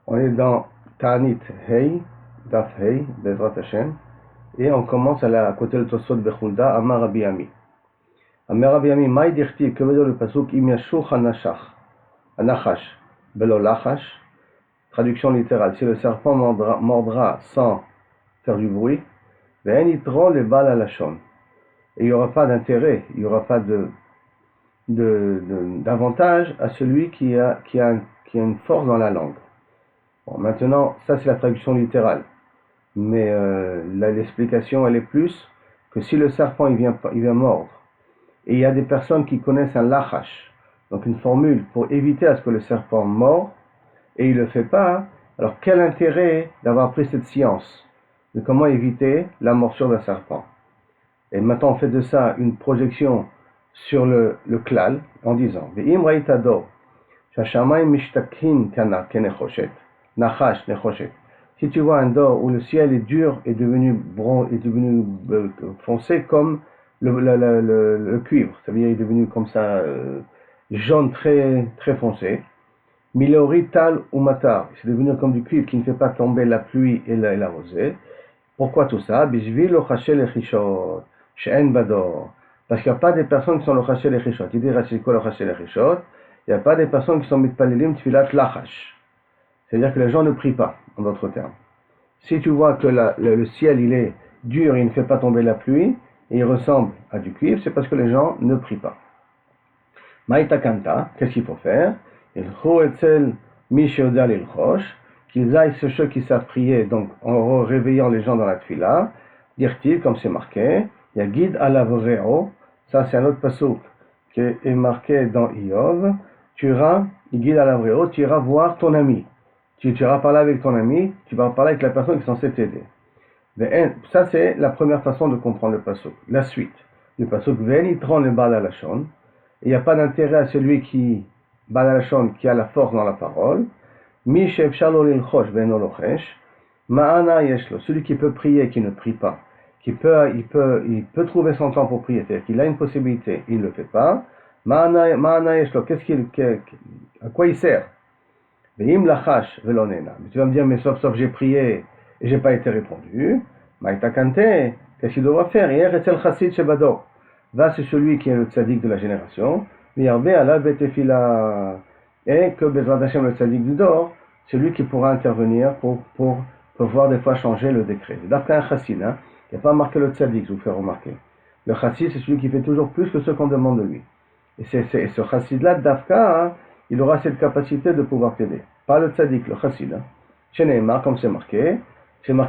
On est dans Ta'anit Hei, Daf Hei, Bezrat Hashem, et on commence à côté de Tosot Bechulda, Amar Rabbi Ami. Amar Rabbi Ami, Maï Dirti, que veut dire le pasuk, Im Yashuch Anachash, Belo Lachash, traduction littérale, si le serpent mordra sans faire du bruit, Ve'en Yitro le Bal Alashon, et il n'y aura pas d'intérêt, il n'y aura pas d'avantage à celui qui a une force dans la langue. Bon, maintenant, ça c'est la traduction littérale. Mais l'explication elle est plus que si le serpent il vient mordre, et il y a des personnes qui connaissent un lachash, donc une formule pour éviter à ce que le serpent mord, et il ne le fait pas, alors quel intérêt d'avoir pris cette science de comment éviter la morsure d'un serpent? Et maintenant on fait de ça une projection sur le klal en disant Ve'im ra'itado shashamayim mishtakin kana kenechoshet nachash nechoshet. Si tu vois un dor où le ciel est dur et devenu foncé comme le cuivre, c'est-à-dire il est devenu comme ça jaune très très foncé, milori tal ou matar, c'est devenu comme du cuivre qui ne fait pas tomber la pluie et la rosée. Pourquoi tout ça? Bishvil lo chashel echishot she'en bador. Parce qu'il n'y a pas des personnes qui sont le chashel echishot. Il dit c'est quoi le chashel echishot? Il n'y a pas des personnes qui sont mitpalilim tfilat lachash. C'est-à-dire que les gens ne prient pas, en d'autres termes. Si tu vois que le ciel il est dur et il ne fait pas tomber la pluie, et il ressemble à du cuivre, c'est parce que les gens ne prient pas. Maïta kanta, qu'est-ce qu'il faut faire? Il faut etzel mishodal il roche, qu'ils aillent ceux qui savent prier, donc en réveillant les gens dans la tfila, dire-t-il, comme c'est marqué, il y a guide à l'avreo, ça c'est un autre pasuk qui est marqué dans Iov, tu iras, il guide à l'avreo, tu iras voir ton ami. Tu iras parler avec ton ami, tu vas parler avec la personne qui est censée t'aider. Ça c'est la première façon de comprendre le pasuk. La suite du pasuk, Ve'en Yitron le Bal Alashon, il n'y a pas d'intérêt à celui qui Bal Alashon, qui a la force dans la parole. Mi she'efshar lo lilchosh ve'eno lochesh, ma'ana yeshlo, celui qui peut prier, qui ne prie pas, il peut trouver son temps pour prier, c'est-à-dire qu'il a une possibilité, il ne le fait pas. Ma'ana yeshlo, à quoi il sert? Ve'im lachash ve'lo nena. Mais tu vas me dire, mais sauf j'ai prié et j'ai pas été répondu. Maïta kante, qu'est-ce qu'il devra faire? Hier etzel chassid shebado. Va, c'est celui qui est le tzaddik de la génération. V'yarbe ala betefila. Et que Bezrat Hashem, le tzaddik du dor, c'est lui qui pourra intervenir pour pouvoir des fois changer le décret. D'après un chassid, il n'y a pas marqué le tzaddik, je vous fais remarquer. Le chassid, c'est celui qui fait toujours plus que ce qu'on demande de lui. Et ce chassid-là, d'Afka, il aura cette capacité de pouvoir t'aider. Pas le tzaddik, le chassid. Chez Neymar, comme c'est marqué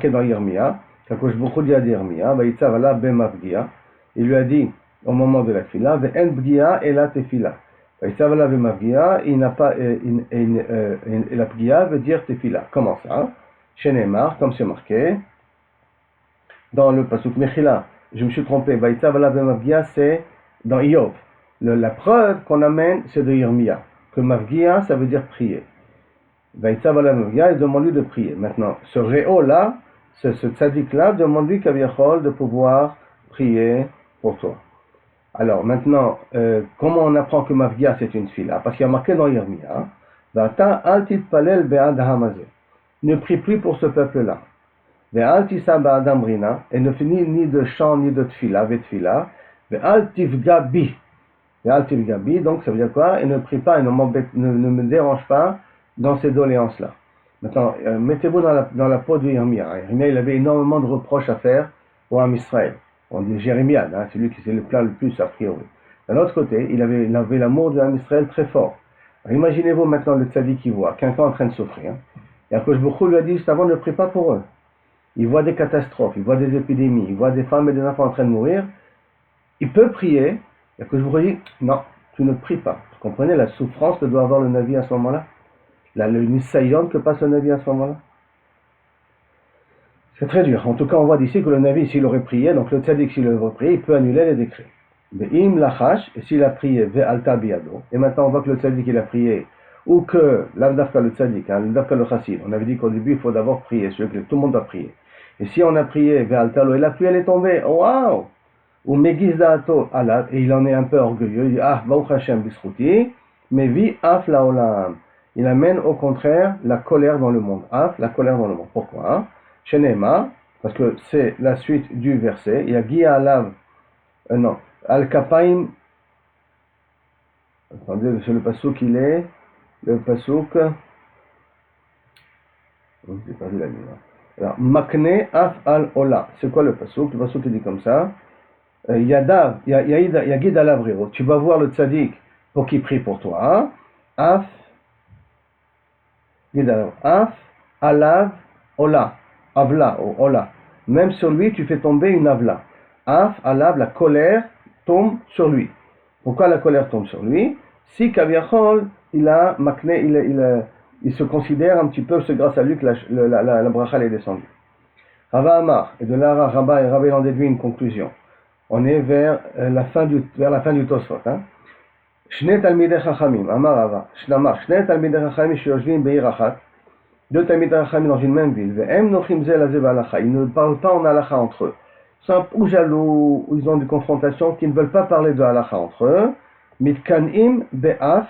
dans Yirmia, qu'Akadosh Baruch Hu dit à Yirmia, Vayitzav ala b'mavgia, il lui a dit au moment de la tefila, ve'en b'gia ela tefila. Vayitzav ala b'mavgia, il n'a pas, la b'gia veut dire tefila. Comment ça? Chez Neymar, comme c'est marqué dans le pasuk Mechila, je me suis trompé, Vayitzav ala b'mavgia, c'est dans Iyov. La preuve qu'on amène, c'est de Yirmia, que mavgia, ça veut dire prier. Vaïtzav ala mavgia, il demande lui de prier. Maintenant, ce réo-là, ce tzaddik-là, demande lui kaviachol de pouvoir prier pour toi. Alors, maintenant, comment on apprend que mavgia c'est une fila? Parce qu'il y a marqué dans Yirmia, Vata al titpalel be'ad hamazeh. Ne prie plus pour ce peuple-là. Ve'al tisa ba'adam rina, et ne finit ni de chant ni de tfila, vetfila. Ve'al tifga bi. Ve'al tifga bi, donc ça veut dire quoi? Et ne prie pas, et ne me dérange pas dans ces doléances-là. Maintenant, mettez-vous dans la peau de Yirmia. Yirmia, il avait énormément de reproches à faire au Ham Israël. On dit Jérémia, c'est lui qui s'est le plaint le plus a priori. D'un autre côté, il avait l'amour du Ham Israël très fort. Alors, imaginez-vous maintenant le tzaddik qui voit quelqu'un en train de souffrir. Et Akadosh Baruch Hu lui a dit juste avant, ne prie pas pour eux. Il voit des catastrophes, il voit des épidémies, il voit des femmes et des enfants en train de mourir. Il peut prier. Et Akadosh Baruch Hu dit, non, tu ne pries pas. Vous comprenez la souffrance que doit avoir le Navi à ce moment-là? Le Nisayon que passe le Navi à ce moment-là. C'est très dur. En tout cas, on voit d'ici que le Navi, s'il aurait prié, donc le tzaddik, s'il aurait prié, il peut annuler les décrets. Ve'im lachash, et s'il a prié, ve'alta biyado. Et maintenant, on voit que le tzaddik, il a prié, ou que, l'avdafka le tzaddik, l'avdafka le chassid. On avait dit qu'au début, il faut d'abord prier, c'est que tout le monde doit prier. Et si on a prié, ve'alta lo, et la pluie, elle est tombée, waouh! Ou megiz da'ato, alad, et il en est un peu orgueilleux, il dit, Baruch Hashem bisruti, mais vi af laolam. il amène au contraire la colère dans le monde. Af, la colère dans le monde. Pourquoi? Shenema, parce que c'est la suite du verset. Il y a Gia Alav, non, Al-Kapaim, attendez, c'est le pasouk il est, le pasouk, j'ai perdu la ligne. Alors, Makne Af Al-Ola, c'est quoi le pasouk? Le pasouk il dit comme ça. Yadav, Yagid Alavriro, tu vas voir le tzaddik pour qu'il prie pour toi. Af, Af, Alav, Ola, Avla, ou Ola. Même sur lui, tu fais tomber une Avla. Af, Alav, la colère tombe sur lui. Pourquoi la colère tombe sur lui? Si Kaviachol, il a Makne, il se considère un petit peu, c'est grâce à lui que la bracha est descendue. Rava Amar, et de là, Rabba et Rabba en déduit une conclusion. On est vers la fin du Tosfot. Shne Talmidei Chachamim, Amar Rava, Shnamar, Shne Talmidei Chachamim Sheyoshvim Be'ir Achat, deux Talmidei Chachamim dans une même ville, Ve'em Nochim Ze Laze Ba'alacha, ils ne parlent pas en halacha entre eux. Ils sont ou jaloux, ou ils ont des confrontations, qui ne veulent pas parler de halacha entre eux. Mitkanim Be'af,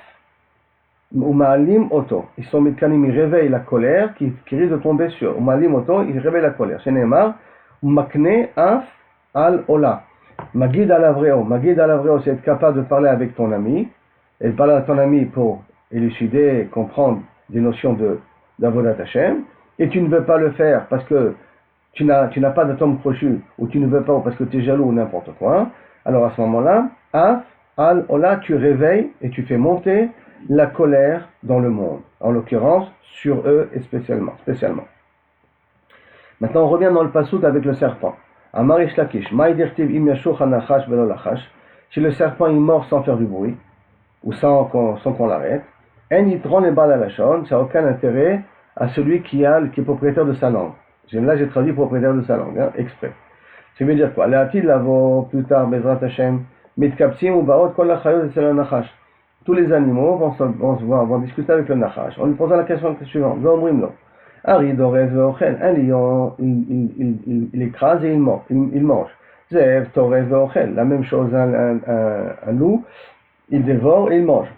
ou Ma'alim Oto. Ils sont Mitkanim, ils réveillent la colère qui risque de tomber sur. Ou Ma'alim Oto, ils réveillent la colère. Shenemar, Makne Af Al Ola. Magid Alavreo. Magid Alavreo, c'est être capable de parler avec ton ami, et de parler à ton ami pour élucider, comprendre des notions d'Avodat Hashem, et tu ne veux pas le faire parce que tu n'as pas d'atome crochu, ou tu ne veux pas, ou parce que tu es jaloux, ou n'importe quoi. Alors à ce moment-là, Af, Al, Ola, tu réveilles et tu fais monter la colère dans le monde, en l'occurrence sur eux et spécialement. Maintenant on revient dans le pasouk avec le serpent. Amarish Lakish, Maïdirtiv im yashuch anachash velo lachash. Si le serpent il mord sans faire du bruit, ou sans qu'on l'arrête, en yitron et bal alashon, ça n'a aucun intérêt à celui qui est propriétaire de sa langue. Là j'ai traduit propriétaire de sa langue, exprès. Ça veut dire quoi? L'atil lavo plus tard, Bezrat Hashem, mitkapsim ou baot kol lachayot et le nachash. Tous les animaux vont discuter avec le nachash. On lui posera la question suivante. V'omrimlo. Ari dorez ve'ochel. Un lion, il écrase et il mange. Zev torez ve'ochel. La même chose, un loup, il dévore et il mange.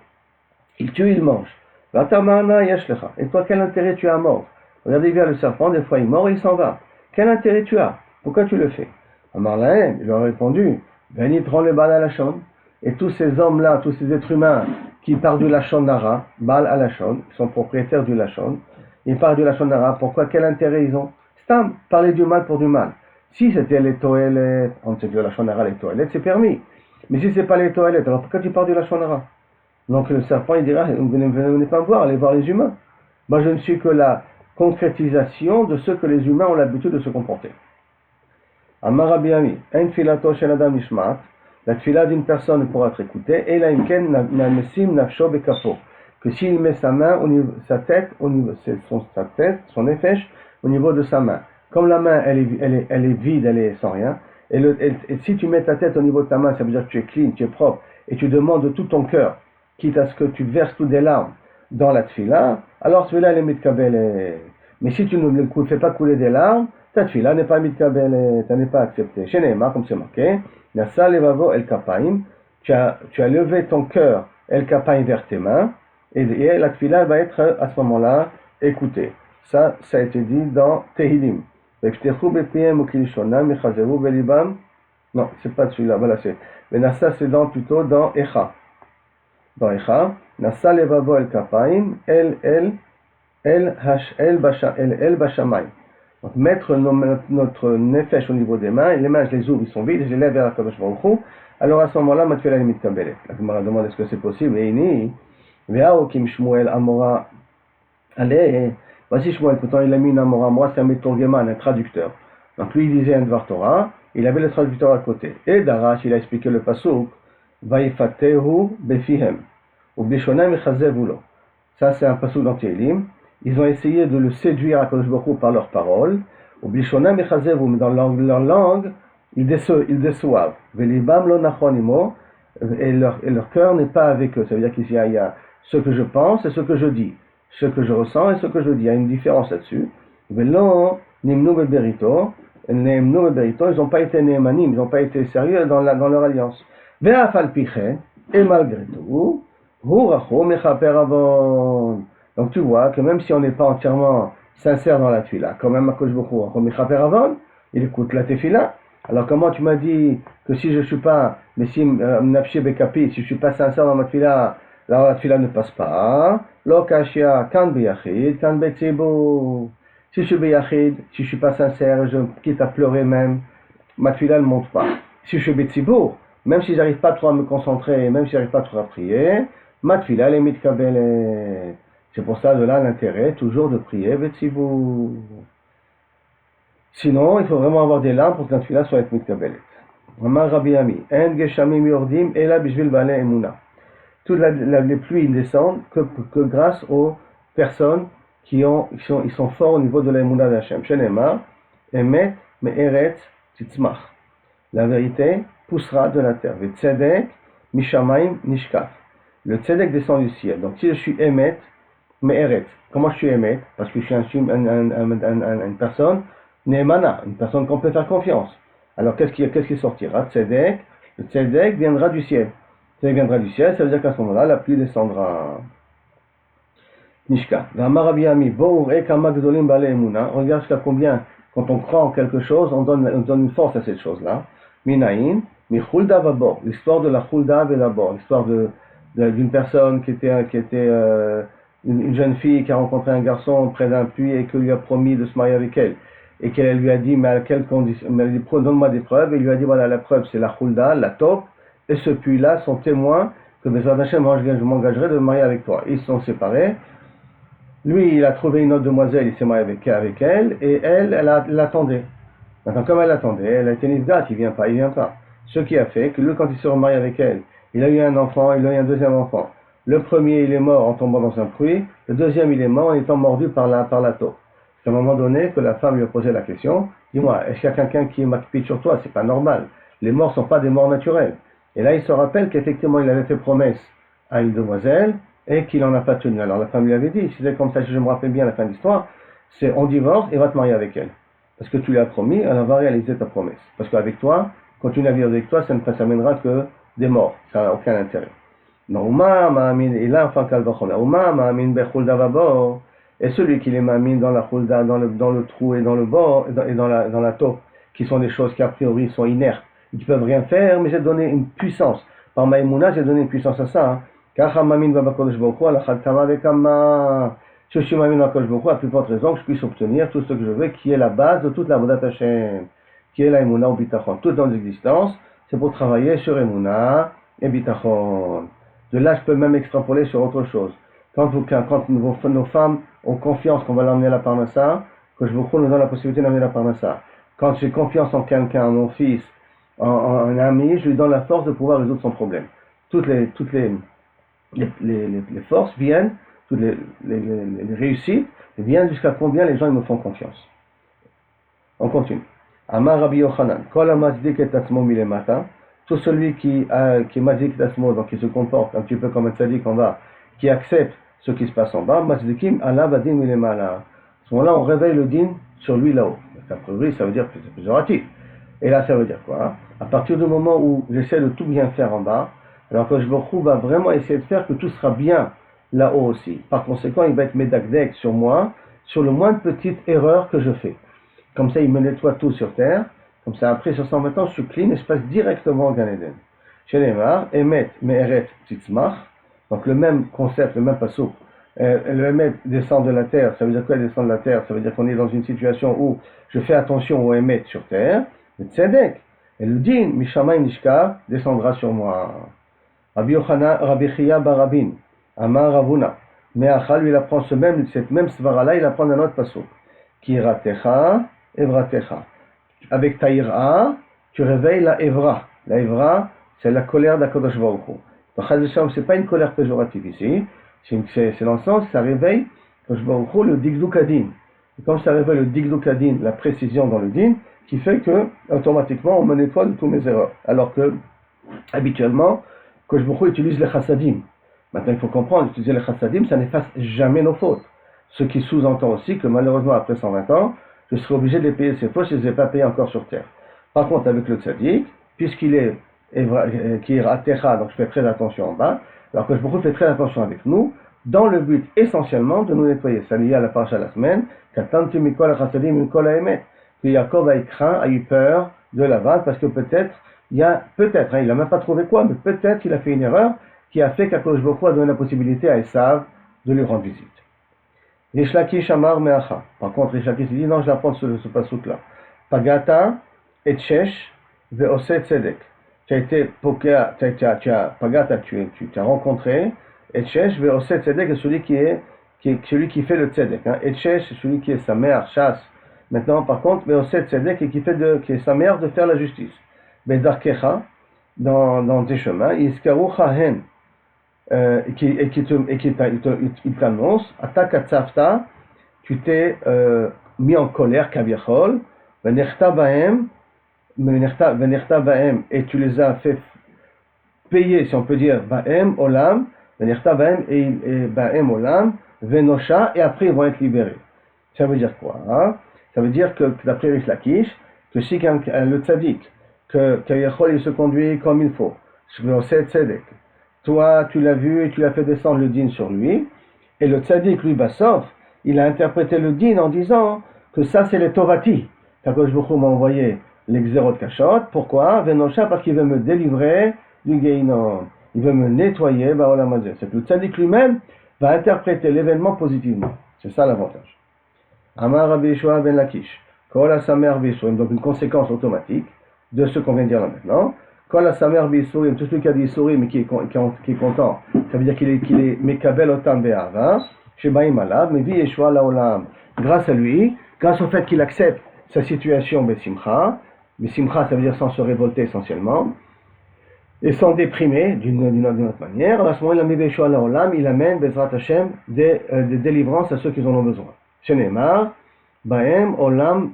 Il tue, il mange. V'atamana yeshlecha. Et toi, quel intérêt tu as à mordre? Regardez bien le serpent, des fois il mord et il s'en va. Quel intérêt tu as? Pourquoi tu le fais? Amar lahem, il leur a répondu, Venitron le bal alashon. Et tous ces hommes-là, tous ces êtres humains qui parlent du lachon nara, bal alashon, qui sont propriétaires du lachon, ils parlent du lachon nara, pourquoi? Quel intérêt ils ont? Stam, parler du mal pour du mal. Si c'était les toilettes, on sait que le lachon nara, les toilettes, c'est permis. Mais si c'est pas les toilettes, alors pourquoi tu parles du lachon nara? Donc le serpent, il dira, venez pas me voir, allez voir les humains. Moi, je ne suis que la concrétisation de ce que les humains ont l'habitude de se comporter. Amar Rabbi Ami, en filato shel adam nishmat, la tfila d'une personne pourra être écoutée, et la imken namesim nafsho bekapo, que s'il met sa main, sa tête, son nefesh, au niveau de sa main. Comme la main, elle est vide, elle est sans rien, et si tu mets ta tête au niveau de ta main, ça veut dire que tu es clean, tu es propre, et tu demandes de tout ton cœur, quitte à ce que tu verses toutes des larmes dans la tfila, alors celui-là, elle est mitkabel. Mais si tu ne fais pas couler des larmes, ta tfila n'est pas mitkabel, tu n'es pas accepté. Chez Neymar, comme c'est marqué, Nasa levavo el kapaim, tu as levé ton cœur el kapaim vers tes mains, et la tfila va être à ce moment-là écoutée. Ça a été dit dans Tehilim. Non, c'est pas celui-là, voilà, c'est. Mais Nasa, c'est plutôt dans Echa. Dans Echa, Nasa levavo el kapaim, el bashamay. Donc mettre notre nefesh au niveau des mains, et les mains je les ouvre, ils sont vides, je les lève vers la Kadosh Baruch Hu. Alors à ce moment-là, ma tefila est mitkabelet. La Gemara demande est-ce que c'est possible, et ini, ve'aokim Shmuel Amora, allez, voici Shmuel, pourtant il a mis une Amora, moi c'est un Metorgeman, un traducteur. Donc lui il disait un Dvar Torah, il avait le traducteur à côté. Et Darash, il a expliqué le pasuk, Vaifatehu befihem, ou bishonam echazevulo. Ça c'est un pasuk dans Tehilim. Ils ont essayé de le séduire à Kadosh Baruch Hu par leurs paroles. Au Blishonam echazevu, mais dans leur langue, ils déçoivent. Velibam lo nachonimo, et leur cœur n'est pas avec eux. Ça veut dire qu'il y a ce que je pense et ce que je dis, ce que je ressens et ce que je dis. Il y a une différence là-dessus. Velo nimnu beberito, ils n'ont pas été neemanim, ils n'ont pas été sérieux dans leur alliance. Ve'afal piche, et malgré tout, hu rachum mechaper avon. Donc tu vois que même si on n'est pas entièrement sincère dans la tefila, quand même Akadosh Baruch Hu, il écoute la tefila. Alors comment tu m'as dit que si je suis pas, mais si nafshi bekapi, si je suis pas sincère dans ma tefila, alors la tefila ne passe pas. Lo kashia kan biyachid, kan betzibur. Si je suis biyachid, si je suis pas sincère, je quitte à pleurer même, ma tefila ne monte pas. Si je suis betzibur, même si j'arrive pas trop à me concentrer, même si j'arrive pas trop à prier, ma tefila elle est mitkabele. C'est pour ça de là l'intérêt toujours de prier betzibur. Sinon, il faut vraiment avoir des larmes pour que la tefila soit mitkabelet. Amar Rabbi Ami, en geshamim yordim ela bishvil balei emuna. Toutes les pluies descendent que grâce aux personnes ils sont forts au niveau de la emuna d'Hashem. Shenema, emet me'eretz titzmach. La vérité poussera de la terre. Tzedek mishamayim nishkaf. Le tzedek descend du ciel. Donc si je suis emet me'eretz, comment je suis emet? Parce que je suis une personne Neemana, une personne qu'on peut faire confiance. Alors qu'est-ce qui sortira? Tzedek, le tzedek viendra du ciel. Tzedek viendra du ciel, ça veut dire qu'à ce moment-là, la pluie descendra. Nishka. Regarde jusqu'à combien, quand on croit en quelque chose, on donne une force à cette chose-là. Minaïn, mi chulda vabor, l'histoire de la chulda et la bor, l'histoire d'une personne qui était une jeune fille qui a rencontré un garçon près d'un puits et qui lui a promis de se marier avec elle. Et qu'elle lui a dit, mais à quelles conditions? Mais elle dit, donne-moi des preuves. Et il lui a dit, voilà, la preuve, c'est la chulda, la taupe, et ce puits-là sont témoins que Bezrat Hashem, moi, je m'engagerai de me marier avec toi. Ils se sont séparés. Lui, il a trouvé une autre demoiselle, il s'est marié avec elle, et elle l'attendait. Maintenant, comme elle l'attendait, elle a été nifgat, il vient pas. Ce qui a fait que lui, quand il s'est remarié avec elle, il a eu un enfant, il a eu un deuxième enfant. Le premier, il est mort en tombant dans un puits. Le deuxième, il est mort en étant mordu par la taupe. C'est à un moment donné que la femme lui a posé la question, dis-moi, est-ce qu'il y a quelqu'un qui est makpid sur toi? C'est pas normal. Les morts sont pas des morts naturelles. Et là, il se rappelle qu'effectivement, il avait fait promesse à une demoiselle et qu'il en a pas tenu. Alors la femme lui avait dit, si c'est comme ça, si je me rappelle bien la fin de l'histoire, c'est on divorce et va te marier avec elle. Parce que tu lui as promis, elle va réaliser ta promesse. Parce qu'avec toi, continuer à vivre avec toi, ça ne s'amènera que des morts. Ça n'a aucun intérêt. Non, et là, enfin, et celui qui les mamine dans la chulda, dans le trou et dans le bord, et dans la taupe, qui sont des choses qui a priori sont inertes, ils ne peuvent rien faire, mais j'ai donné une puissance. Par Maïmouna, j'ai donné une puissance à ça. Car mamine va bakodesh boko, la chaltama vekama. Je suis mamine bakodesh boko, à plus forte raison que je puisse obtenir tout ce que je veux, qui est la base de toute la vodat Hashem, qui est la Emouna ou bitachon. Toute dans l'existence, c'est pour travailler sur Emouna et bitachon. De là, je peux même extrapoler sur autre chose. Quand nos femmes ont confiance qu'on va l'emmener à la parnassa, que je vous nous donne la possibilité d'emmener à la parnassa. Quand j'ai confiance en quelqu'un, en mon fils, en un ami, je lui donne la force de pouvoir résoudre son problème. Toutes les forces viennent, toutes les réussites viennent jusqu'à combien les gens ils me font confiance. On continue. Amar Rabbi Yochanan, Kol ha-matzdik et atzmo milemata, tout celui qui mazik et atzmo, donc qui se comporte un petit peu comme un tzaddik en bas, qui accepte ce qui se passe en bas, mazdikim ala vadin milemala. À ce moment-là, on réveille le din sur lui là-haut. A priori, ça veut dire que c'est péjoratif. Et là, ça veut dire quoi? À partir du moment où j'essaie de tout bien faire en bas, alors que je me retrouve à vraiment essayer de faire que tout sera bien là-haut aussi. Par conséquent, il va être médagdek sur moi, sur le moindre petite erreur que je fais. Comme ça, il me nettoie tout sur terre. Comme ça, après, sur 120 ans, je suis clean et je passe directement au Gan Eden. Chez les Mar, Emet, Me'eret, Tzitzmach. Donc, le même concept, le même pasouk. Le Emet descend de la terre. Ça veut dire quoi, descend de la terre? Ça veut dire qu'on est dans une situation où je fais attention au Emet sur terre. Le Tzedek. Et le Din, Mishamayim Nishka, descendra sur moi. Rabbi Chia Barabin, Amar Ravuna. Mais Achal, lui, il apprend cette même svara-là, il apprend un autre pasouk. Kiratecha, Evratecha. Avec ta ira, tu réveilles la Evra. La Evra, c'est la colère d'Akadosh Baruch Hu. Donc, c'est pas une colère péjorative ici. C'est dans le sens, ça réveille Akadosh Baruch Hu, le Digdukadin. Et comme ça réveille le Digdukadin, la précision dans le din, qui fait que, automatiquement, on me nettoie de toutes mes erreurs. Alors que, habituellement, Akadosh Baruch Hu utilise les chassadim. Maintenant, il faut comprendre, utiliser les chassadim, ça n'efface jamais nos fautes. Ce qui sous-entend aussi que malheureusement, après 120 ans, je serai obligé de les payer ces fautes si je ne les ai pas payées encore sur terre. Par contre, avec le tzaddik, puisqu'il est qui est ratecha, donc je fais très attention en bas, alors que je beaucoup fais très attention avec nous, dans le but essentiellement de nous nettoyer. Ça lié à la paracha de la semaine, Katantu mikol hachasadim mikol haemet, que Yaakov a eu peur de Lavan, parce que peut-être, il n'a même pas trouvé quoi, mais peut-être qu'il a fait une erreur qui a fait qu'Akadosh Baruch Hu a donné la possibilité à Esav de lui rendre visite. Rish Lakish amar meacha. Par contre, Rish Lakish dit non, je l'apprends ce passouk-là. Pagata et shesh ve'ose tzedek. Tu as été pagata, tu as rencontré et shesh ve'ose tzedek, celui qui fait le tzedek. Et shesh, c'est celui qui est sa mère, chasse. Maintenant, par contre, ve'ose tzedek et qui est sa mère de faire la justice. Bedarkecha, dans tes chemins, iskarucha hen. Et qui t'annonce, Atakatsafta, tu t'es mis en colère, Kaviachol, Venerta Baem, et tu les as fait payer, si on peut dire, Baem, Olam, Venerta Baem, et Baem, Olam, Venosha, et après ils vont être libérés. Ça veut dire quoi, hein? Ça veut dire que d'après Rish Lakish, que si le tzaddik, que Kaviachol il se conduit comme il faut, je sais tzedek. Toi, tu l'as vu et tu l'as fait descendre le din sur lui. Et le tzaddik, lui, Bassov, il a interprété le din en disant que ça, c'est les Tovati. Kadosh Baruch Hu m'a envoyé les Xerot Kashot. Pourquoi? Venosha, parce qu'il veut me délivrer du Geinom. Il veut me nettoyer, Ba'olam Hazeh. C'est que le tzaddik lui-même va interpréter l'événement positivement. C'est ça l'avantage. Amar Rabbi Yeshua ben Lakish. Kol HaSamer B'Yisurim. Donc une conséquence automatique de ce qu'on vient de dire là maintenant. Quand la samer b'Yisurim, tout celui qui a dit Yisurim mais qui est content, ça veut dire qu'il est mekabel otam be'ava, shebaim alav, mais Yeshua laolam. Grâce à lui, grâce au fait qu'il accepte sa situation besimcha, ça veut dire sans se révolter essentiellement, et sans déprimer d'une autre manière, à ce moment-là, Yeshua laolam, il amène Bezrat Hashem des délivrances à ceux qui en ont besoin. Shenemar, baem olam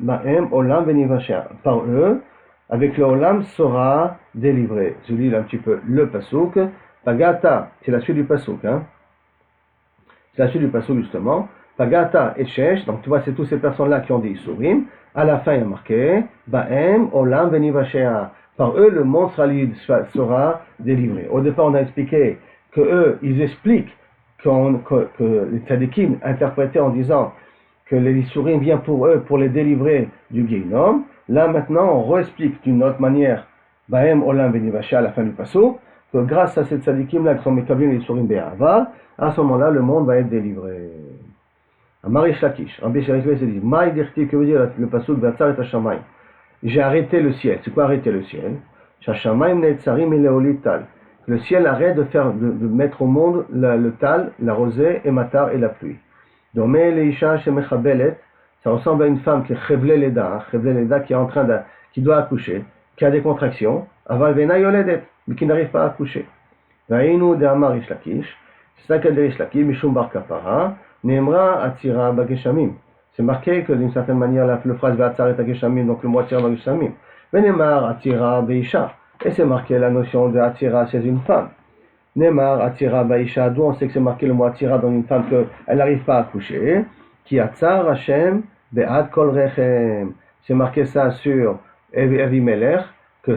venivasher. Par eux, avec le Olam sera délivré. Je lis là un petit peu le pasouk. Pagata, c'est la suite du pasouk. Hein? C'est la suite du pasouk justement. Pagata et Shesh, donc tu vois, c'est toutes ces personnes-là qui ont des Isurim. À la fin, il y a marqué Baem, Olam, Venivashea. Par eux, le monde sera délivré. Au départ, on a expliqué que eux, ils expliquent que les tzadikim interprétaient en disant que les Isurim viennent pour eux, pour les délivrer du Geinom. Là maintenant, on réexplique d'une autre manière, Baem Olam Venivasha à la fin du passo, que grâce à ces tzadikim-là qui sont Mekablim et Surim Be'ava, à ce moment-là, le monde va être délivré. Amarish Lakish, Rabbi Sharish se dit, Maï Dirti, que veut dire le passo de Batsar et Hashamayim? J'ai arrêté le ciel. C'est quoi arrêter le ciel? Hashamayim Neitzarim et Leolit Tal. Le ciel arrête de mettre au monde le tal, la rosée, et matar et la pluie. Domé Leisha Shemechabelet. Ça ressemble à une femme qui est Chevle Leda, qui doit accoucher, qui a des contractions, aval vena yoledet, mais qui n'arrive pas à accoucher. Vainu de Amar Rish Lakish, c'est ça qu'elle dit Rish Lakish, Mishum Bar Kapara, Neemra Atzira Bageshamim. C'est marqué que d'une certaine manière, le phrase va Atzar et Bageshamim, donc le mot Atzira Bageshamim. Venemar Atzira Beisha, et c'est marqué la notion de Atzira chez une femme. Neemar Atzira Beisha, d'où on sait que c'est marqué le mot Atzira dans une femme qu'elle n'arrive pas à accoucher, qui Atzar Hashem. Be'ad kol rechem. C'est marqué ça sur Avimelech, que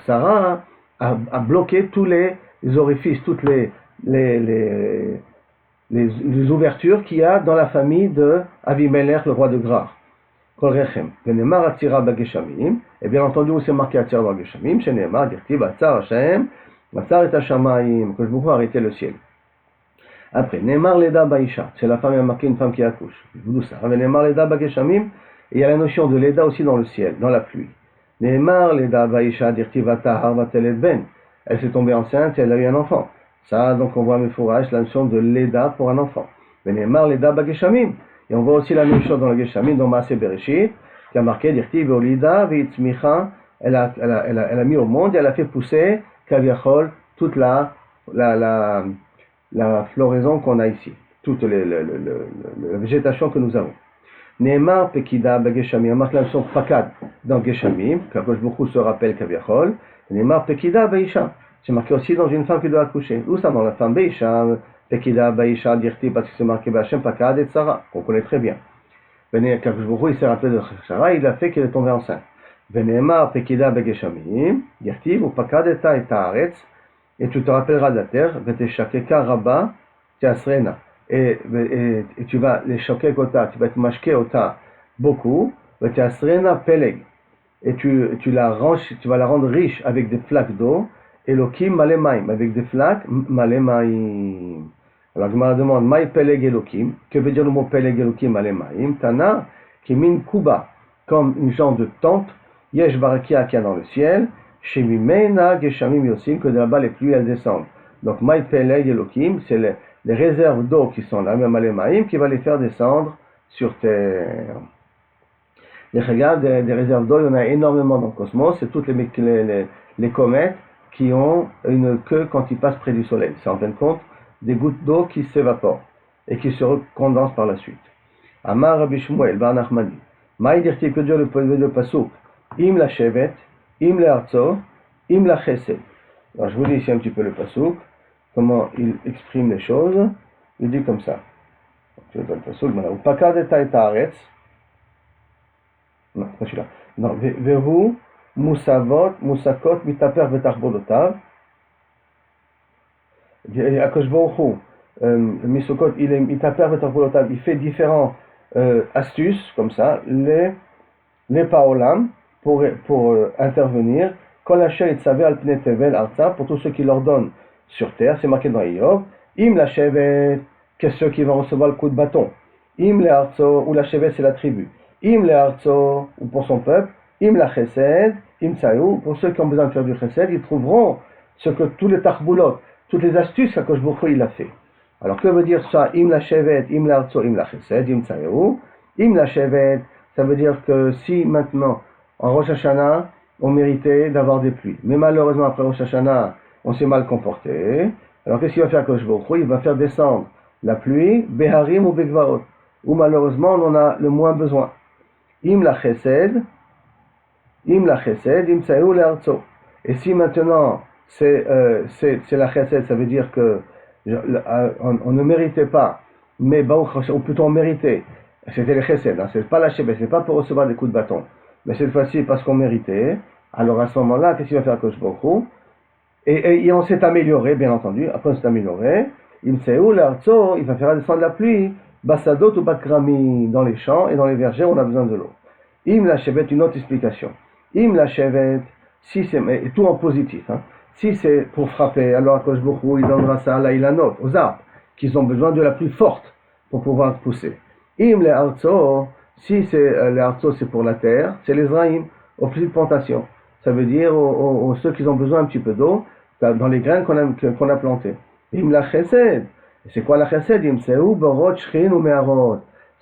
Sarah a bloqué tous les orifices, toutes les ouvertures qu'il y a dans la famille de Avimelech, le roi de Grar. Kol rechem. Venemar atzira bageshamim. Et bien entendu, c'est marqué atzira bageshamim. Shenemar dirtiv atzar Hashem, atzar et hashamayim. Que je vous vois arrêter le ciel. Après, Neemar Leda Baisha, c'est la femme, il y a marqué une femme qui accouche. Vous ça. Neemar Leda Bageshamim, et il y a la notion de Leda aussi dans le ciel, dans la pluie. Neemar Leda Baisha Dirtivata Harvatelet Ben. Elle s'est tombée enceinte et elle a eu un enfant. Ça, donc on voit Mefourach, la notion de Leda pour un enfant. Mais Neemar Leda Bageshamim. Et on voit aussi la même chose dans le Geshamim, dans Maaseh Bereshit, qui a marqué Dirtiv Olida Vitzmicha. Elle a mis au monde et elle a fait pousser Kaviachol toute la floraison qu'on a ici, toute la végétation que nous avons. Neemar Pekida Bageshamim, on marque la notion Pakad dans Geshamim, Kadosh Baruch Hu se rappelle Kaviachol. Neemar Pekida Beisha, c'est marqué aussi dans une femme qui doit accoucher. Où ça dans la femme Beisha, Pekida Beisha, Dirti, parce que c'est marqué Bachem Pakad et Sarah, qu'on connaît très bien. Kadosh Baruch Hu, il s'est rappelé de Sarah, il a fait qu'elle est tombée enceinte. Venemar Pekida Bageshamim, Dirti, ou Pakad et Taaretz. Et tu te rappelleras de la terre, Veteshakeka Rabba Tiasrena. et tu vas les choquer ota, tu vas te mashker ota beaucoup, tu as srena peleg, et tu vas la rendre riche avec des flaques d'eau, Elokim malemaim, avec des flaques malemaim. Alors je me demande, maï peleg Elokim, que veut dire le mot peleg Elokim malemaim? Tana, qui min kuba, comme une genre de tente, yesh barakia qu'il y a dans le ciel, shemimena geshamim yosim, que de là-bas les pluies elles descendent. Donc maï peleg Elokim, c'est les réserves d'eau qui sont là, même malemaim, qui va les faire descendre sur terre. Les regards des réserves d'eau, il y en a énormément dans le cosmos, c'est toutes les comètes qui ont une queue quand ils passent près du soleil. C'est en fin de compte des gouttes d'eau qui s'évaporent et qui se condensent par la suite. Amar Rabbi Shmuel bar Nachmani, Maï dirti que Dieu le pasuk, im la shevet, im la arzo, im la chesed. Alors je vous dis ici un petit peu le pasuk, comment il exprime les choses. Il dit comme ça. Je vais le pasuk maintenant. Upakadeta et haaretz. Non, pas celui-là. Non, Vehu, Musakot, Mitaper, Vetarbolotav. Akash Baruch Hu, Misokot, Mitaper, Vetarbolotav, il fait différentes astuces, comme ça, les paolam, pour intervenir. Kol Asher Itzaver al Pnei Tevel Arza, pour tous ceux qui leur donnent sur terre, c'est marqué dans Iyov. Im la Shevet, qu'est-ce ceux qui vont recevoir le coup de bâton. Im le Arzo, ou la Shevet, c'est la tribu. Im le Arzo, ou pour son peuple, Im la Chesed, Im Tsaïou, pour ceux qui ont besoin de faire du Chesed, ils trouveront ce que tous les tarboulotes, toutes les astuces qu'Akadosh Baruch Hu il a fait. Alors que veut dire ça? Im la Shevet, Im la Arzo, Im la Chesed, Im Tsaïou. Im la Shevet, ça veut dire que si maintenant, en Rosh Hashanah, on méritait d'avoir des pluies, mais malheureusement après Rosh Hashanah, on s'est mal comporté, alors qu'est-ce qu'il va faire Akadosh Baruch Hu? Il va faire descendre la pluie, Beharim ou Begvaot, où malheureusement on en a le moins besoin. Im la chesed, im tsaïou le'artso. Et si maintenant c'est la chesed, ça veut dire que on ne méritait pas, mais ou plutôt on méritait. C'était le chesed, hein, c'est pas la chebet, c'est pas pour recevoir des coups de bâton, mais cette fois-ci parce qu'on méritait. Alors à ce moment-là, qu'est-ce qu'il va faire Kosh Baruch Hu? Et on s'est amélioré, bien entendu. Après on s'est amélioré. Im tsaïou le'artso, il va faire descendre la pluie. Basadot ou Bakrami, dans les champs et dans les vergers, on a besoin de l'eau. Im la chevet, une autre explication. Im la chevet, si c'est, et tout en positif, hein. Si c'est pour frapper, alors Akadosh Baruch Hu, il donnera ça à la ilanot, aux arbres, qui ont besoin de la pluie forte pour pouvoir pousser. Im le arzo, si c'est les arzo, c'est pour la terre, c'est les zraïm, aux petites plantations. Ça veut dire ceux qui ont besoin un petit peu d'eau, dans les graines qu'on a plantées. Im la chesed. C'est quoi la chesed?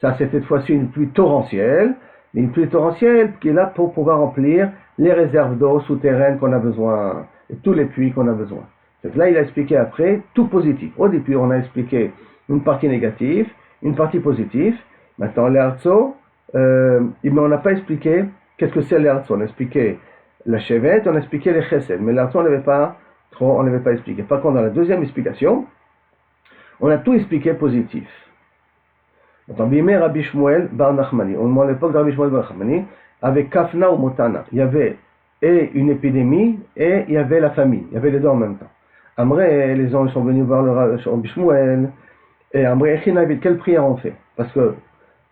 Ça, c'est cette fois-ci une pluie torrentielle, mais une pluie torrentielle qui est là pour pouvoir remplir les réserves d'eau souterraines qu'on a besoin, et tous les puits qu'on a besoin. Donc là, il a expliqué après tout positif. Au début, on a expliqué une partie négative, une partie positive. Maintenant, l'Arzo, mais on n'a pas expliqué qu'est-ce que c'est l'Arzo. On a expliqué la chevet, on a expliqué les chesed, mais l'Arzo, on n'avait pas expliqué. Par contre, dans la deuxième explication, on a tout expliqué positif. Attends, Bimé Rabbi Shmuel bar Nachmani. Au moment de l'époque de Rabbi Shmuel bar Nachmani, avec Kafna ou Motana, il y avait et une épidémie et il y avait la famine. Il y avait les deux en même temps. Amré, les gens sont venus voir le Rabbi Shmuel. Et Amré, quelle prière on fait? Parce que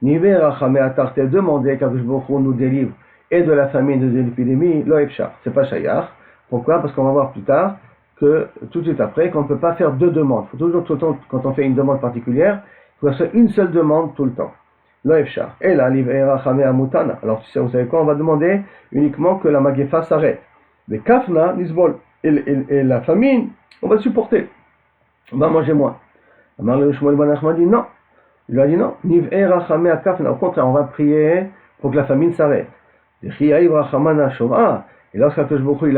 Niver Rachamé Atar t'a demandé qu'Akadosh Baruch Hu nous délivre et de la famine et de l'épidémie, lo efshar. C'est pas shayach. Pourquoi? Parce qu'on va voir plus tard que tout de suite après, qu'on ne peut pas faire deux demandes. Il faut toujours, tout le temps, quand on fait une demande particulière, il faut faire une seule demande tout le temps. Loefchar. Et là, amutana. Alors, vous savez quoi? On va demander uniquement que la magefa s'arrête. Mais kafna, nisbol. Et la famine, on va supporter. On va manger moins. Alors, le Shmuel ben Nachman dit non. Il lui a dit non. Au contraire, on va prier pour que la famine s'arrête. Et lorsqu'Akadosh Baruch Hu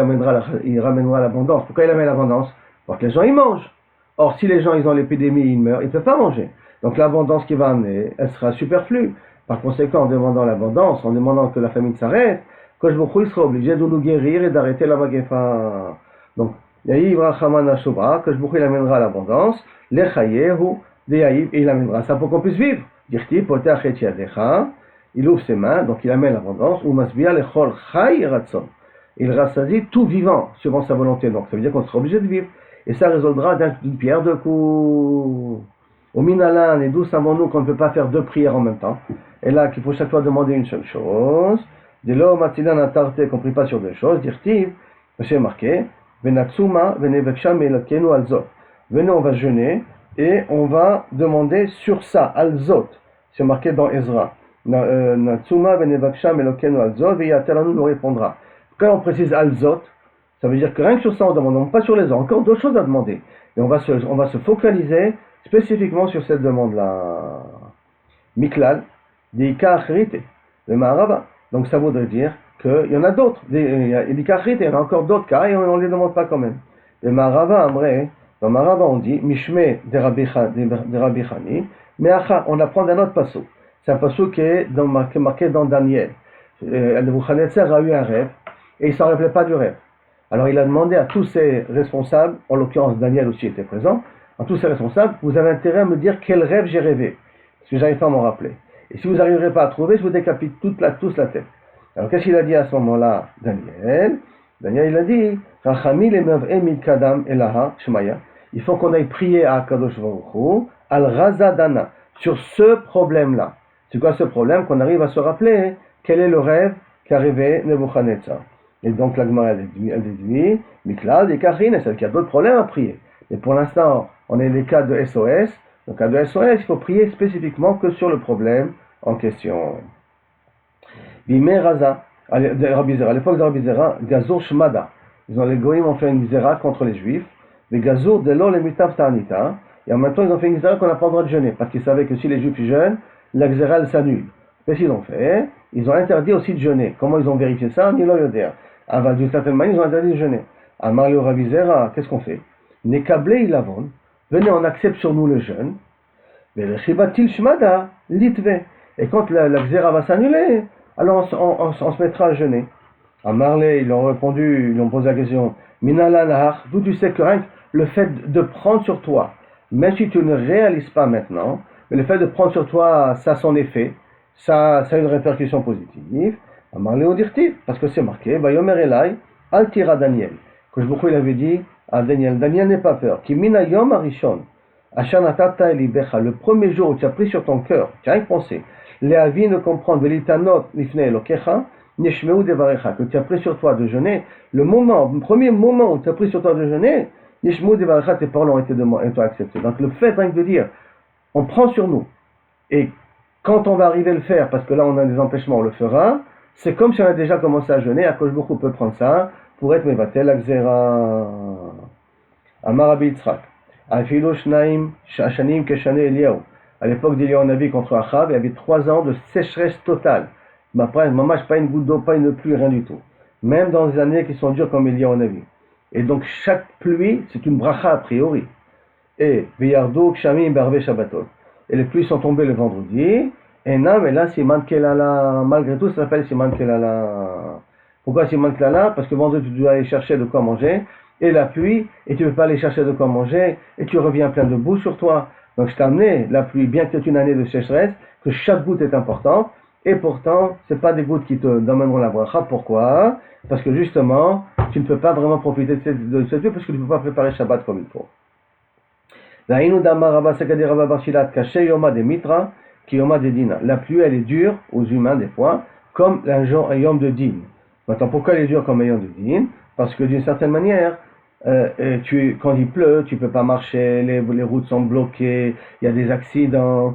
il ramènera l'abondance. Pourquoi il amène l'abondance? Pour que les gens ils mangent. Or, si les gens ils ont l'épidémie, ils meurent, ils ne peuvent pas manger. Donc l'abondance qu'il va amener, elle sera superflue. Par conséquent, en demandant l'abondance, en demandant que la famine s'arrête, Akadosh Baruch Hu il sera obligé de nous guérir et d'arrêter la magefa. Donc, Yahiv Rachaman Ashobra, Akadosh Baruch Hu il amènera l'abondance, Lechayehu, de Yahiv, et il amènera ça pour qu'on puisse vivre. Dirti, Potach et Yadecha, il ouvre ses mains, donc il amène l'abondance, ou Masbia Lechol Chay Ratson. Il rassasie tout vivant, suivant sa volonté. Donc ça veut dire qu'on sera obligé de vivre. Et ça résoudra d'une pierre deux coups. Au Minalan, et d'où savons-nous qu'on ne peut pas faire deux prières en même temps? Et là, qu'il faut chaque fois demander une seule chose. Dès lors, Matilan a tarté qu'on ne prie pas sur deux choses. Dirtiv, c'est marqué, Venatsuma, Veneveksha, Melakenu alzot. Venez, on va jeûner et on va demander sur ça, alzot. C'est marqué dans Ezra. Natsuma, Veneveksha, Melakenu alzot, Veyateranu nous répondra. Quand on précise alzot, ça veut dire que rien que sur ça, on demande, pas sur les autres. Encore d'autres choses à demander. Et on va se focaliser spécifiquement sur cette demande-là. Miklal, des Ikachrit, le Maharava. Donc ça voudrait dire qu'il y en a d'autres. Il y a des Ikachrit, il y en a encore d'autres cas et on ne les demande pas quand même. Le Maharava, en vrai, dans Maharava, on dit Mishme de Rabbi Chani, mais on apprend d'un autre passo. C'est un passo qui est marqué dans Daniel. Nebuchadnezzar a eu un rêve et il ne s'en rappelait pas du rêve. Alors il a demandé à tous ses responsables, en l'occurrence Daniel aussi était présent, à tous ses responsables, vous avez intérêt à me dire quel rêve j'ai rêvé, parce que j'arrive pas à m'en rappeler. Et si vous n'arriverez pas à trouver, je vous décapite tous la tête. Alors qu'est-ce qu'il a dit à ce moment-là, Daniel? Daniel il a dit, il faut qu'on aille prier à Kadosh Baruch Hu, al-Razadana, sur ce problème-là. C'est quoi ce problème? Qu'on arrive à se rappeler quel est le rêve qu'a rêvé Nebuchadnezzar. Et donc la Gemara elle déduit, Miklal, et Karine, c'est-à-dire qu'il y a d'autres problèmes à prier. Et pour l'instant, on est les cas de SOS. Donc, cas de SOS, il faut prier spécifiquement que sur le problème en question. Bimé Raza, à l'époque de Rabbi Zera, Gazur Shmada. Les Goïms ont fait une Zera contre les Juifs. Les Gazur de l'eau les Mutav Tarnita. Et en même temps, ils ont fait une Zera qu'on n'a pas le droit de jeûner. Parce qu'ils savaient que si les Juifs jeûnent, la Zera elle s'annule. Qu'est-ce qu'ils ont fait? Ils ont interdit aussi de jeûner. Comment ils ont vérifié ça? Ni l'Oyoder. D'une certaine manière, ils ont interdit de jeûner. À Marley Rabbi Zera, qu'est-ce qu'on fait? Nekablé ilavon, venez, on accepte sur nous le jeûne. Mais le chibatil shmada, litve. Et quand la xéra va s'annuler, alors on se mettra à jeûner. À Marley, ils ont répondu, ils ont posé la question, Minalanahar, d'où tu sais que rien que le fait de prendre sur toi, même si tu ne réalises pas maintenant, mais le fait de prendre sur toi, ça a son effet, ça a une répercussion positive. À Marley, on dit, parce que c'est marqué, Vayomer Elai, Altira Daniel. Que beaucoup il avait dit à Daniel, Daniel n'aie pas peur, qui mina yom arishon, ashanatata elibecha, le premier jour où tu as pris sur ton cœur, tu as rien pensé, les avis ne comprendre, velitanot lifne elokecha, nishmeu devarecha, que tu as pris sur toi de jeûner, le premier moment où tu as pris sur toi de jeûner, nishmeu devarecha, tes paroles ont été acceptées. Donc le fait rien que de dire, on prend sur nous, et quand on va arriver à le faire, parce que là on a des empêchements, on le fera, c'est comme si on a déjà commencé à jeûner, à cause beaucoup peut prendre ça, pour être mevatel akzera. Amar Rabbi Yitzchak. Afilo shnaim shanim keshane Eliyahu. À l'époque d'Eliyahu Navi contre Achav, il y avait 3 ans de sécheresse totale. Mamash, pas une goutte d'eau, pas une pluie, rien du tout. Même dans des années qui sont dures comme Eliyahu Navi. Et donc chaque pluie, c'est une bracha a priori. Et veyardo kshamim barve shabbatot. Et les pluies sont tombées le vendredi. Et non, mais là, Siman Kelala, malgré tout, ça s'appelle Siman Kelala. Pourquoi Siman Kelala? Parce que vendredi, tu dois aller chercher de quoi manger, et la pluie, et tu ne veux pas aller chercher de quoi manger, et tu reviens plein de boue sur toi. Donc je t'ai amené la pluie, bien que c'est une année de sécheresse, que chaque goutte est importante, et pourtant, ce n'est pas des gouttes qui te amèneront la bracha. Pourquoi? Parce que justement, tu ne peux pas vraiment profiter de cette pluie, parce que tu ne peux pas préparer Shabbat comme il faut. La pluie, elle est dure aux humains des fois, comme un yom de din. Maintenant, pourquoi elle est dure comme un yom de din? Parce que d'une certaine manière, quand il pleut, tu ne peux pas marcher, les routes sont bloquées, il y a des accidents.